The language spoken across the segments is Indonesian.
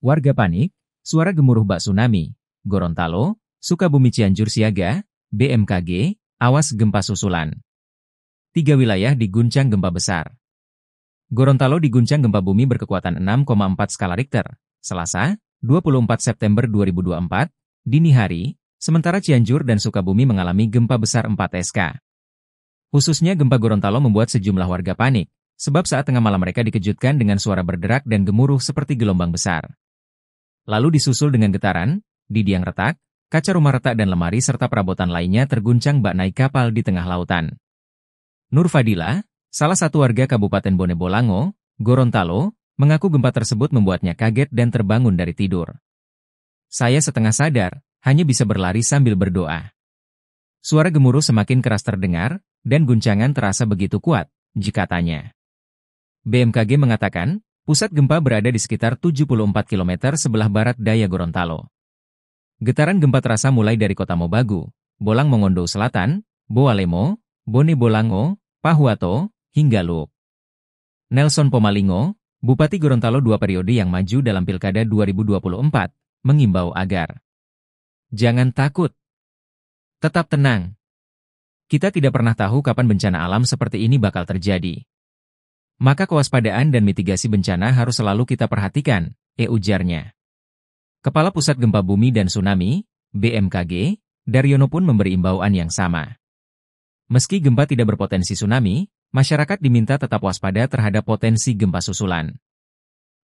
Warga panik, suara gemuruh bak tsunami. Gorontalo, Sukabumi Cianjur siaga, BMKG, awas gempa susulan. 3 wilayah diguncang gempa besar. Gorontalo diguncang gempa bumi berkekuatan 6,4 skala Richter, Selasa, 24 September 2024, dini hari, sementara Cianjur dan Sukabumi mengalami gempa besar 4 SK. Khususnya gempa Gorontalo membuat sejumlah warga panik, sebab saat tengah malam mereka dikejutkan dengan suara berderak dan gemuruh seperti gelombang besar. Lalu disusul dengan getaran, didiang retak, kaca rumah retak dan lemari serta perabotan lainnya terguncang bak naik kapal di tengah lautan. Nur Fadila, salah satu warga Kabupaten Bone Bolango, Gorontalo, mengaku gempa tersebut membuatnya kaget dan terbangun dari tidur. Saya setengah sadar, hanya bisa berlari sambil berdoa. Suara gemuruh semakin keras terdengar, dan guncangan terasa begitu kuat, katanya. BMKG mengatakan, pusat gempa berada di sekitar 74 km sebelah barat daya Gorontalo. Getaran gempa terasa mulai dari kota Mobagu, Bolang Mongondo Selatan, Boalemo, Bone Bolango, Pahuato, hingga Luk. Nelson Pomalingo, Bupati Gorontalo 2 periode yang maju dalam Pilkada 2024, mengimbau agar jangan takut, tetap tenang. Kita tidak pernah tahu kapan bencana alam seperti ini bakal terjadi. Maka kewaspadaan dan mitigasi bencana harus selalu kita perhatikan, ujarnya. Kepala Pusat Gempa Bumi dan Tsunami, BMKG, Daryono pun memberi imbauan yang sama. Meski gempa tidak berpotensi tsunami, masyarakat diminta tetap waspada terhadap potensi gempa susulan.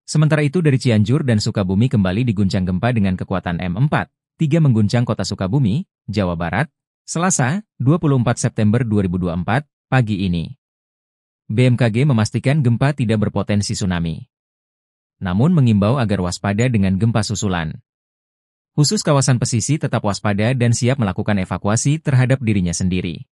Sementara itu dari Cianjur dan Sukabumi kembali diguncang gempa dengan kekuatan M4, 3 mengguncang kota Sukabumi, Jawa Barat, Selasa, 24 September 2024, pagi ini. BMKG memastikan gempa tidak berpotensi tsunami. Namun mengimbau agar waspada dengan gempa susulan. Khusus kawasan pesisir tetap waspada dan siap melakukan evakuasi terhadap dirinya sendiri.